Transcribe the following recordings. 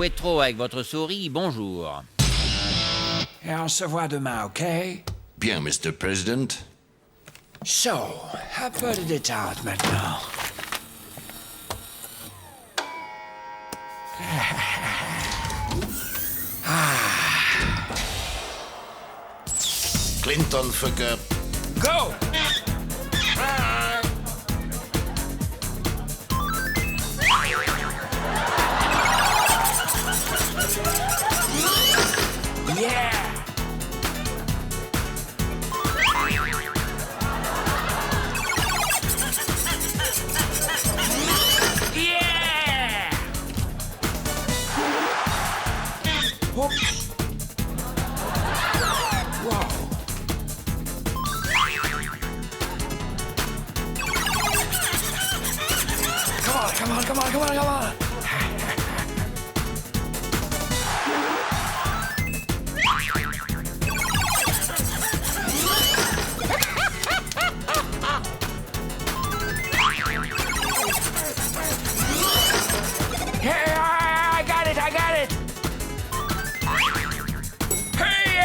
jouez trop avec votre souris, bonjour. Et on se voit demain, ok? Bien, Mr. President. So, un peu de détente maintenant. Clinton, fucker. Go! Yeah! Yeah! Whoop. Wow. Come on. Hey, I got it. Hey,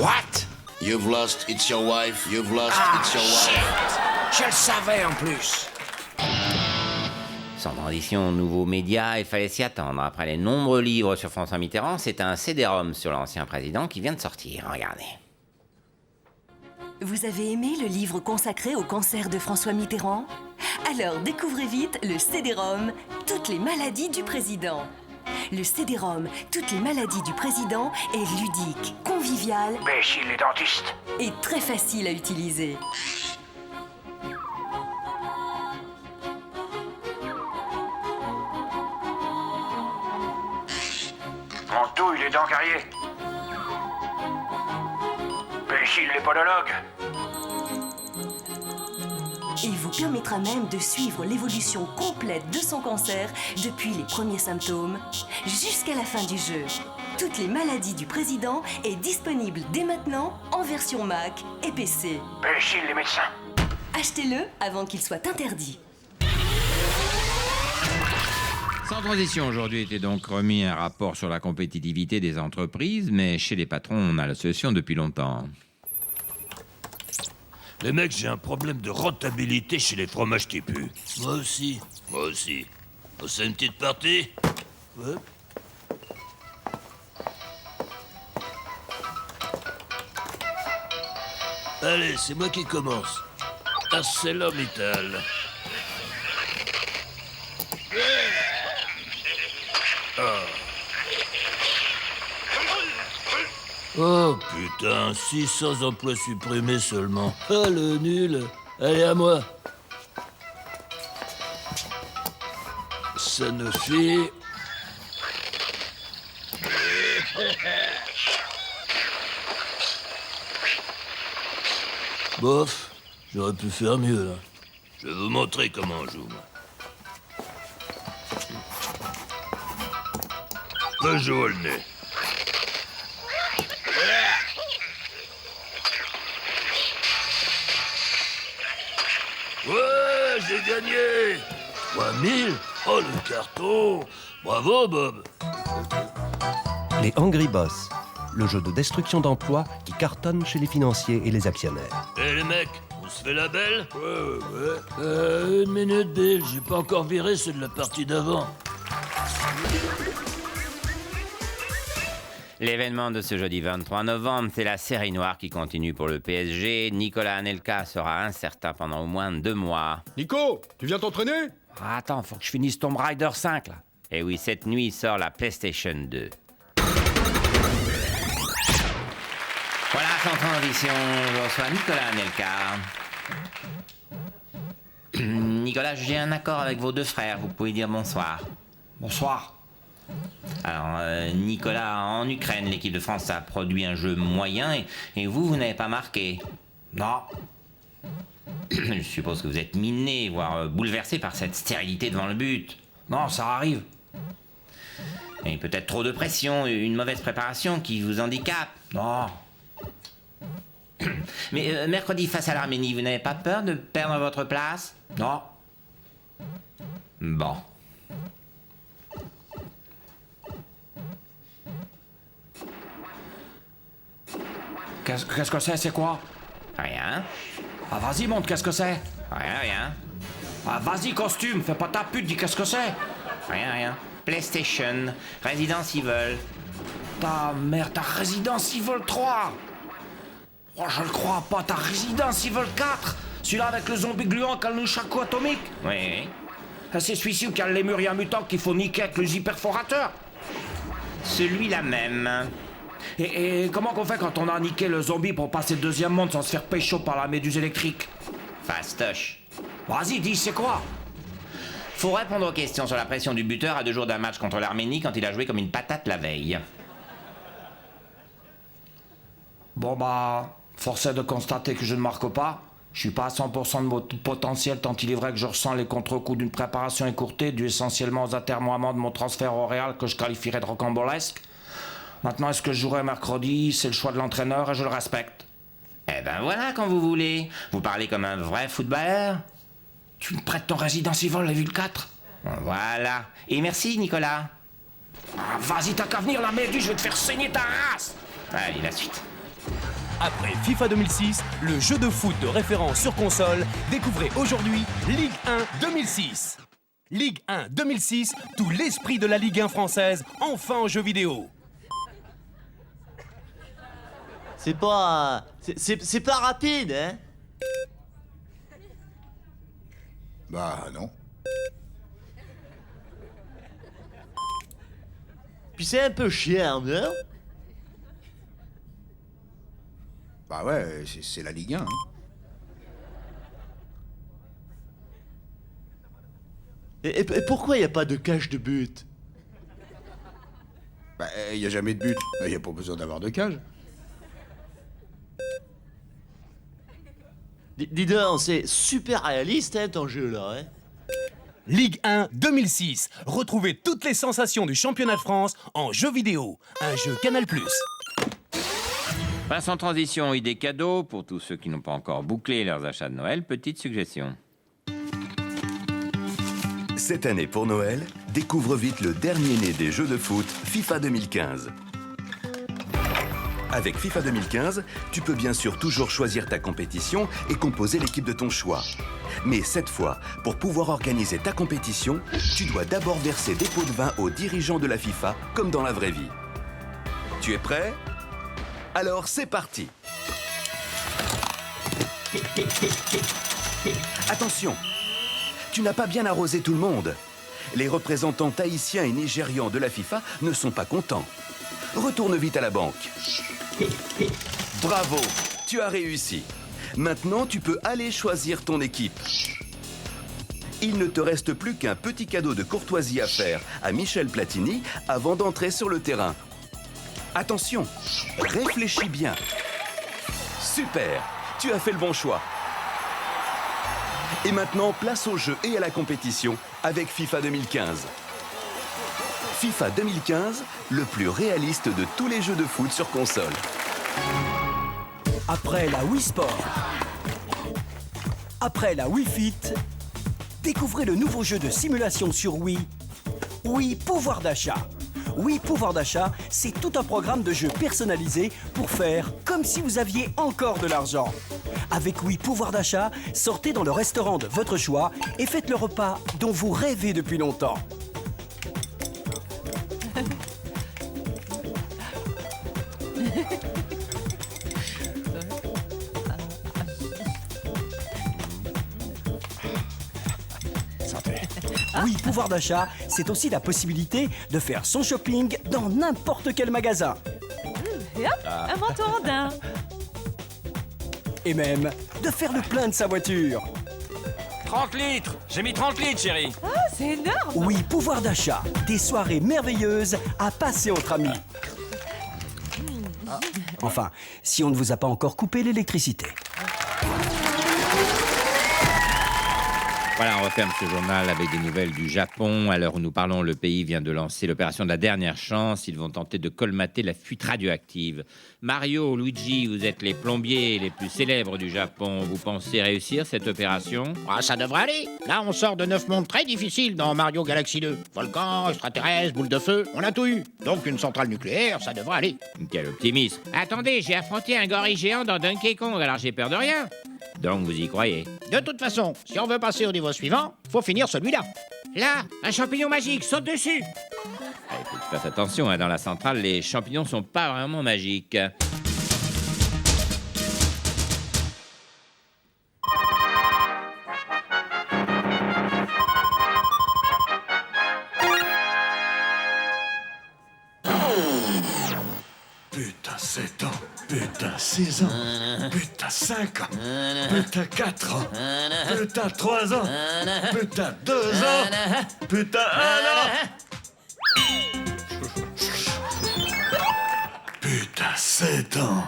What? You've lost, it's your wife. You've lost, it's your Shit! wife. Je le savais en plus. Sans transition, nouveaux médias, il fallait s'y attendre. Après les nombreux livres sur François Mitterrand, c'est un CD-ROM sur l'ancien président qui vient de sortir. Regardez. Vous avez aimé le livre consacré au cancer de François Mitterrand? Alors découvrez vite le CD-ROM Toutes les maladies du président. Le CD-ROM Toutes les maladies du président est ludique, convivial Mais chez les dentistes. et très facile à utiliser. Mon douille les dents carriées. Béchille les podologues. Il vous permettra même de suivre l'évolution complète de son cancer depuis les premiers symptômes jusqu'à la fin du jeu. Toutes les maladies du président est disponible dès maintenant en version Mac et PC. Béchille les médecins. Achetez-le avant qu'il soit interdit. Sans transition, aujourd'hui était donc remis un rapport sur la compétitivité des entreprises, mais chez les patrons, on a la solution depuis longtemps. Les mecs, j'ai un problème de rentabilité chez les fromages qui puent. Moi aussi. On fait une petite partie? Ouais. Allez, c'est moi qui commence. ArcelorMittal. Oh putain, 600 emplois supprimés seulement. Ah le nul. Allez à moi. Sanofi. Bof, j'aurais pu faire mieux là. Je vais vous montrer comment on joue. Peugeot au nez. Ouais, j'ai gagné 3000. Oh, le carton. Bravo, Bob. Les Angry Boss, le jeu de destruction d'emplois qui cartonne chez les financiers et les actionnaires. Eh, les mecs, on se fait la belle? Ouais. Une minute, Bill. J'ai pas encore viré ceux de la partie d'avant. L'événement de ce jeudi 23 novembre, c'est la série noire qui continue pour le PSG. Nicolas Anelka sera incertain pendant au moins 2 mois. Nico, tu viens t'entraîner? Attends, faut que je finisse Tomb Raider 5, là. Et oui, cette nuit sort la PlayStation 2. Voilà, sans transition, je reçois Nicolas Anelka. Nicolas, j'ai un accord avec vos 2 frères, vous pouvez dire bonsoir. Bonsoir. Alors, Nicolas, en Ukraine, l'équipe de France a produit un jeu moyen et vous n'avez pas marqué. Non. Je suppose que vous êtes miné, voire bouleversé par cette stérilité devant le but. Non, ça arrive. Et peut-être trop de pression, une mauvaise préparation qui vous handicape. Non. Mais mercredi, face à l'Arménie, vous n'avez pas peur de perdre votre place? Non. Bon. Qu'est-ce que c'est quoi? Rien. Ah, vas-y, montre, qu'est-ce que c'est? Rien. Ah, vas-y, costume, fais pas ta pute, dis qu'est-ce que c'est? Rien. PlayStation, Resident Evil. Ta mère, ta Resident Evil 3! Oh, je le crois pas, ta Resident Evil 4! Celui-là avec le zombie gluant qui a le nunchaku atomique? Oui. Ah, c'est celui-ci qui a le lémurien mutant qu'il faut niquer avec le hyperforateur? Celui-là même. Et comment qu'on fait quand on a niqué le zombie pour passer le deuxième monde sans se faire pécho par la méduse électrique? Fastoche. Vas-y, dis, c'est quoi? Faut répondre aux questions sur la pression du buteur à 2 jours d'un match contre l'Arménie quand il a joué comme une patate la veille. Bon bah, force est de constater que je ne marque pas. Je suis pas à 100% de mon potentiel tant il est vrai que je ressens les contre-coups d'une préparation écourtée due essentiellement aux atermoiements de mon transfert au Real que je qualifierais de rocambolesque. Maintenant, est-ce que je jouerai mercredi? C'est le choix de l'entraîneur et je le respecte. Eh ben voilà quand vous voulez. Vous parlez comme un vrai footballeur. Tu me prêtes ton Resident Evil la ville 4? Voilà. Et merci Nicolas. Ah, vas-y, t'as qu'à venir la méduse, je vais te faire saigner ta race! Allez, la suite. Après FIFA 2006, le jeu de foot de référence sur console, découvrez aujourd'hui Ligue 1 2006. Ligue 1 2006, tout l'esprit de la Ligue 1 française, enfin en jeu vidéo. C'est pas... C'est pas rapide, hein? Bah non. Puis c'est un peu cher, non? Bah ouais, c'est la Ligue 1. Hein. Et pourquoi y a pas de cage de but? Bah, y a jamais de but. Y a pas besoin d'avoir de cage. Dis donc, c'est super réaliste, hein, ton jeu, là, hein? Ligue 1 2006, retrouvez toutes les sensations du championnat de France en jeu vidéo. Un jeu Canal+. Sans transition, idée cadeau pour tous ceux qui n'ont pas encore bouclé leurs achats de Noël. Petite suggestion. Cette année pour Noël, découvre vite le dernier né des jeux de foot, FIFA 2015. Avec FIFA 2015, tu peux bien sûr toujours choisir ta compétition et composer l'équipe de ton choix. Mais cette fois, pour pouvoir organiser ta compétition, tu dois d'abord verser des pots de vin aux dirigeants de la FIFA, comme dans la vraie vie. Tu es prêt ? Alors c'est parti. Attention, tu n'as pas bien arrosé tout le monde. Les représentants tahitiens et nigérians de la FIFA ne sont pas contents. Retourne vite à la banque. Bravo, tu as réussi. Maintenant, tu peux aller choisir ton équipe. Il ne te reste plus qu'un petit cadeau de courtoisie à faire à Michel Platini avant d'entrer sur le terrain. Attention, réfléchis bien. Super, tu as fait le bon choix. Et maintenant, place au jeu et à la compétition avec FIFA 2015. FIFA 2015, le plus réaliste de tous les jeux de foot sur console. Après la Wii Sport, après la Wii Fit, découvrez le nouveau jeu de simulation sur Wii, Wii Pouvoir d'achat. Wii Pouvoir d'achat, c'est tout un programme de jeux personnalisé pour faire comme si vous aviez encore de l'argent. Avec Wii Pouvoir d'achat, sortez dans le restaurant de votre choix et faites le repas dont vous rêvez depuis longtemps. Oui, pouvoir d'achat, c'est aussi la possibilité de faire son shopping dans n'importe quel magasin. Et hop, un manteau rondin. Et même de faire le plein de sa voiture. 30 litres. J'ai mis 30 litres, chérie. Oh, c'est énorme. Oui, pouvoir d'achat, des soirées merveilleuses à passer entre amis. Enfin, si on ne vous a pas encore coupé l'électricité. Voilà, on referme ce journal avec des nouvelles du Japon. À l'heure où nous parlons, le pays vient de lancer l'opération de la dernière chance. Ils vont tenter de colmater la fuite radioactive. Mario, Luigi, vous êtes les plombiers les plus célèbres du Japon. Vous pensez réussir cette opération? Ah, ça devrait aller. Là, on sort de 9 mondes très difficiles dans Mario Galaxy 2. Volcan, extraterrestre, boule de feu, on a tout eu. Donc une centrale nucléaire, ça devrait aller. Quel optimisme. Attendez, j'ai affronté un gorille géant dans Donkey Kong, alors j'ai peur de rien. Donc vous y croyez? De toute façon, si on veut passer au niveau suivant, faut finir celui-là. Là, un champignon magique, saute dessus. Il faut que tu fasses attention, hein, dans la centrale, les champignons sont pas vraiment magiques. Putain, 7 ans. Putain, 6 ans. Putain, 5 ans. Putain, 4 ans. Putain, 3 ans. Putain, 2 ans. Putain, 1 an. Putain, 7 ans.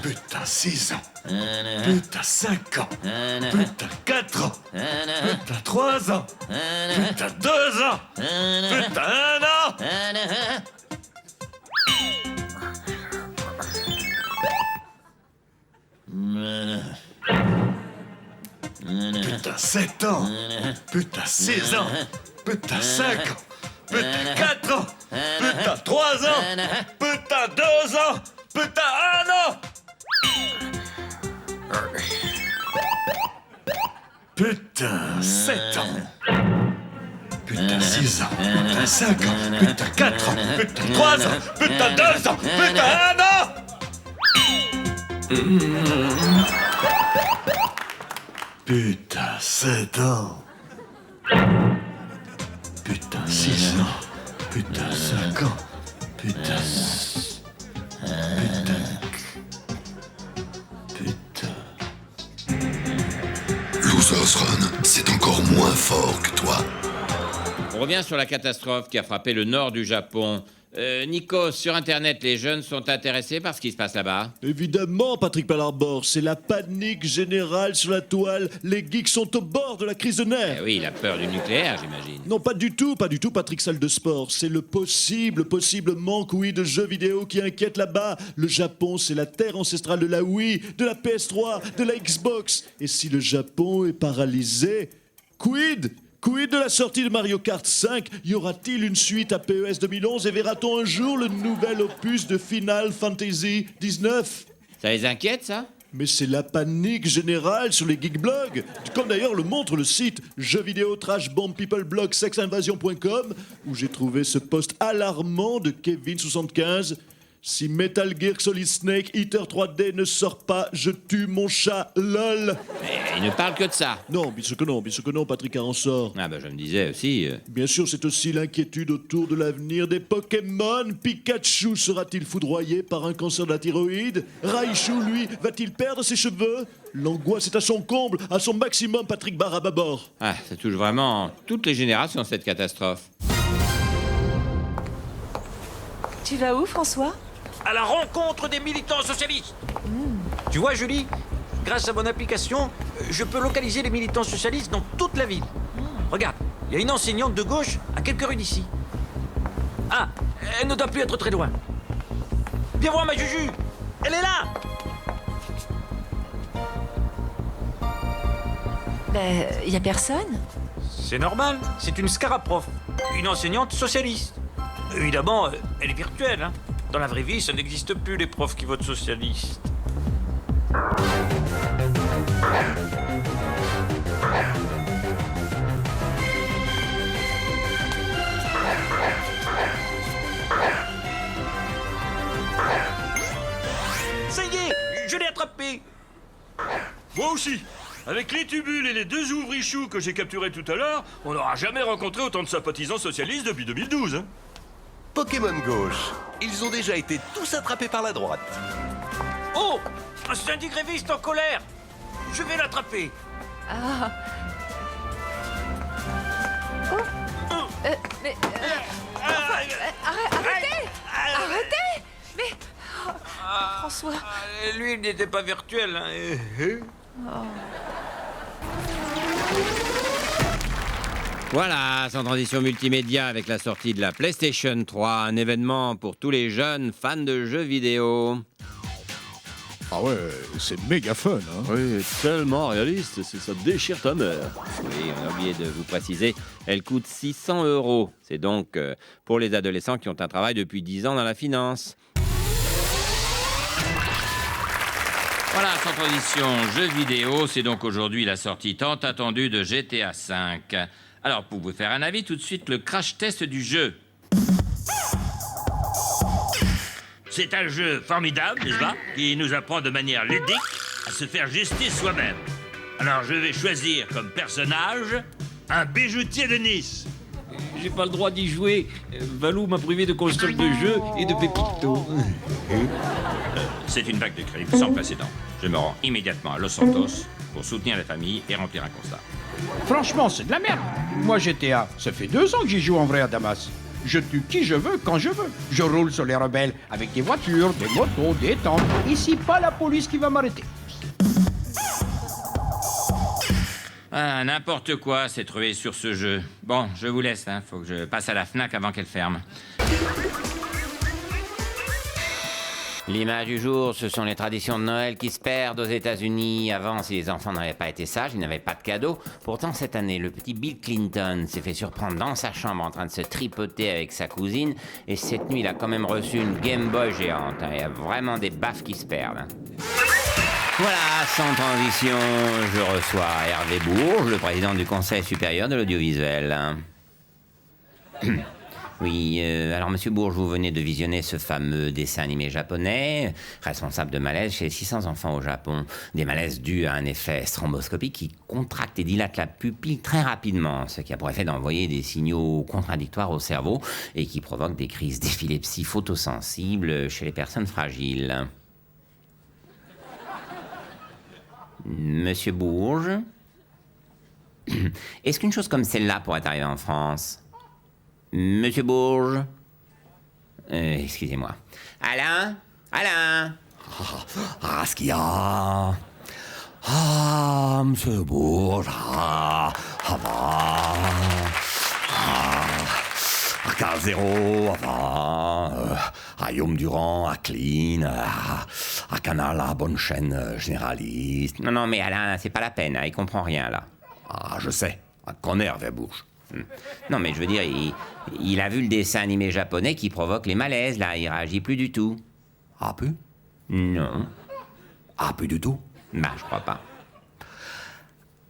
Putain, 6 ans. Putain, 5 ans. Putain, 4 ans. Putain, 3 ans. Putain, 2 ans. Putain, 1 an. Putain, 7 ans. Putain, 6 ans. Putain, 5 ans. Putain, 4 ans. Putain, 3 ans. Putain, 2 ans. Putain, 1 an. Putain, 7 ans. Putain, 6 ans. Putain, 5 ans. Putain, 4 ans. Putain, 3 ans. Putain, 2 ans. Putain, 1 an. Putain, 7 ans. Putain, 6 ans. Putain, 5 ans. Putain. Losers Run, c'est encore moins fort que toi. On revient sur la catastrophe qui a frappé le nord du Japon. Nico, sur Internet, les jeunes sont intéressés par ce qui se passe là-bas? Évidemment, Patrick Palarbor, c'est la panique générale sur la toile. Les geeks sont au bord de la crise de nerfs. Oui, la peur du nucléaire, j'imagine. Non, pas du tout, Patrick Salle de Sport. C'est le possible manque, oui, de jeux vidéo qui inquiète là-bas. Le Japon, c'est la terre ancestrale de la Wii, de la PS3, de la Xbox. Et si le Japon est paralysé, quid de la sortie de Mario Kart 5? Y aura-t-il une suite à PES 2011 et verra-t-on un jour le nouvel opus de Final Fantasy 19? Ça les inquiète, ça? Mais c'est la panique générale sur les geekblogs, comme d'ailleurs le montre le site jeux vidéo trash bomb people blog sexinvasion.com, où j'ai trouvé ce post alarmant de Kevin75. Si Metal Gear Solid Snake Eater 3D ne sort pas, je tue mon chat, lol. Mais il ne parle que de ça. Non, bien sûr que non, Patrick en sort. Ah bah je me disais aussi... Bien sûr, c'est aussi l'inquiétude autour de l'avenir des Pokémon. Pikachu sera-t-il foudroyé par un cancer de la thyroïde? Raichu, lui, va-t-il perdre ses cheveux? L'angoisse est à son comble, à son maximum, Patrick Barababor. Ah, ça touche vraiment toutes les générations, cette catastrophe. Tu vas où, François? À la rencontre des militants socialistes. Tu vois, Julie, grâce à mon application, je peux localiser les militants socialistes dans toute la ville. Regarde, il y a une enseignante de gauche à quelques rues d'ici. Ah, elle ne doit plus être très loin. Viens voir ma Juju, elle est là. Y a personne? C'est normal, c'est une Scaraprof, une enseignante socialiste. Évidemment, elle est virtuelle, hein. Dans la vraie vie, ça n'existe plus, les profs qui votent socialistes. Ça y est, je l'ai attrapé. Moi aussi. Avec les tubules et les 2 ouvrichous que j'ai capturés tout à l'heure, on n'aura jamais rencontré autant de sympathisants socialistes depuis 2012. Hein. Pokémon gauche. Ils ont déjà été tous attrapés par la droite. Oh, un syndigréviste en colère. Je vais l'attraper. Ah. Oh. Mais... Arrêtez! Arrêtez! Mais... François... Lui, il n'était pas virtuel. Hein. Oh. Voilà, sans transition multimédia avec la sortie de la PlayStation 3, un événement pour tous les jeunes fans de jeux vidéo. Ah ouais, c'est méga fun, hein. Oui, tellement réaliste, ça déchire ta mère. Oui, on a oublié de vous préciser, elle coûte 600 €. C'est donc pour les adolescents qui ont un travail depuis 10 ans dans la finance. Voilà, sans transition, jeux vidéo, c'est donc aujourd'hui la sortie tant attendue de GTA V. Alors, pour vous faire un avis, tout de suite, le crash test du jeu. C'est un jeu formidable, n'est-ce pas? Qui nous apprend de manière ludique à se faire justice soi-même. Alors, je vais choisir comme personnage un bijoutier de Nice. J'ai pas le droit d'y jouer. Valou m'a privé de console de jeu et de pépito. C'est une vague de crimes sans précédent. Je me rends immédiatement à Los Santos pour soutenir la famille et remplir un constat. Franchement, c'est de la merde. Moi, GTA, ça fait 2 ans que j'y joue en vrai à Damas. Je tue qui je veux, quand je veux. Je roule sur les rebelles avec des voitures, des motos, des tanks. Ici, pas la police qui va m'arrêter. Ah, n'importe quoi, c'est trué sur ce jeu. Bon, je vous laisse, hein. Faut que je passe à la Fnac avant qu'elle ferme. L'image du jour, ce sont les traditions de Noël qui se perdent aux États-Unis. Avant, si les enfants n'avaient pas été sages, ils n'avaient pas de cadeaux. Pourtant, cette année, le petit Bill Clinton s'est fait surprendre dans sa chambre en train de se tripoter avec sa cousine. Et cette nuit, il a quand même reçu une Game Boy géante. Il y a vraiment des baffes qui se perdent. Voilà, sans transition, je reçois Hervé Bourges, le président du Conseil supérieur de l'audiovisuel. Oui, alors Monsieur Bourges, vous venez de visionner ce fameux dessin animé japonais, responsable de malaises chez 600 enfants au Japon. Des malaises dus à un effet stromboscopique qui contracte et dilate la pupille très rapidement, ce qui a pour effet d'envoyer des signaux contradictoires au cerveau et qui provoque des crises d'épilepsie photosensibles chez les personnes fragiles. Monsieur Bourges, est-ce qu'une chose comme celle-là pourrait arriver en France? Monsieur Bourges, excusez-moi. Alain? Alain? Ah, ce qu'il y a? Ah, Monsieur Bourges, ah, à Carl Zéro, à Guillaume Durand, à Clean, à Canal, à Bonne Chaîne Généraliste. Non, mais Alain, c'est pas la peine, hein, il comprend rien, là. Ah, je sais, un connaît, Hervé Bourges. Non, mais je veux dire, il a vu le dessin animé japonais qui provoque les malaises, là, il réagit plus du tout. Ah, plus? Non. Ah, plus du tout? Bah, je crois pas.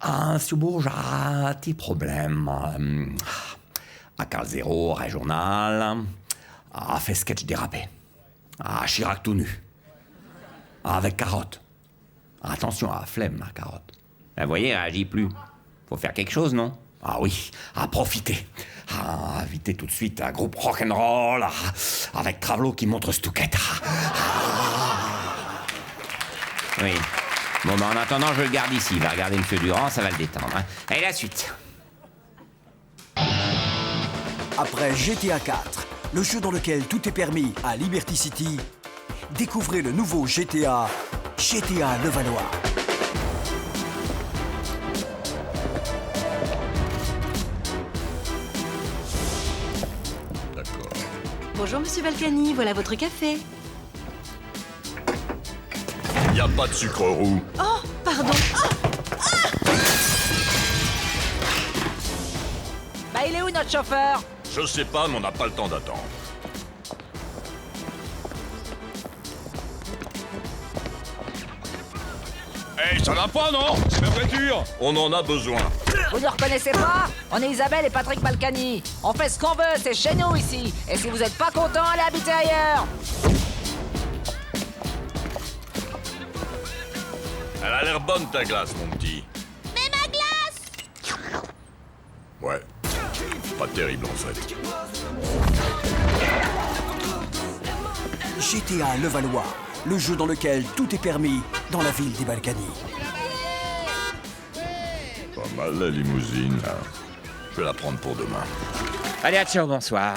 Ah, Monsieur Bourges a un petit problème. À Carl Zéro, Régional, a fait sketch dérapé. À Chirac tout nu. Avec carotte. Attention à la flemme, la carotte. Vous voyez, il réagit plus. Faut faire quelque chose, non? Ah oui, à profiter. À inviter tout de suite un groupe rock'n'roll avec Travelo qui montre Stouquette. Oui. Bon, en attendant, je le garde ici. Il va regarder M. Durand, ça va le détendre. Hein. Allez, la suite. Après GTA 4, le jeu dans lequel tout est permis à Liberty City, découvrez le nouveau GTA Levallois. Bonjour, Monsieur Balkany, voilà votre café. Y a pas de sucre roux. Oh, pardon. Bah, il est où notre chauffeur? Je sais pas, mais on n'a pas le temps d'attendre. Hey, ça va pas, non? C'est ma voiture. On en a besoin. Vous ne reconnaissez pas? On est Isabelle et Patrick Balkany. On fait ce qu'on veut, c'est chez nous ici. Et si vous êtes pas content, allez habiter ailleurs. Elle a l'air bonne, ta glace, mon petit. Mais ma glace! Ouais. Pas terrible, en fait. GTA Levallois, le jeu dans lequel tout est permis dans la ville des Balkany. Pas mal, la limousine, là. Je vais la prendre pour demain. Allez, ciao, bonsoir.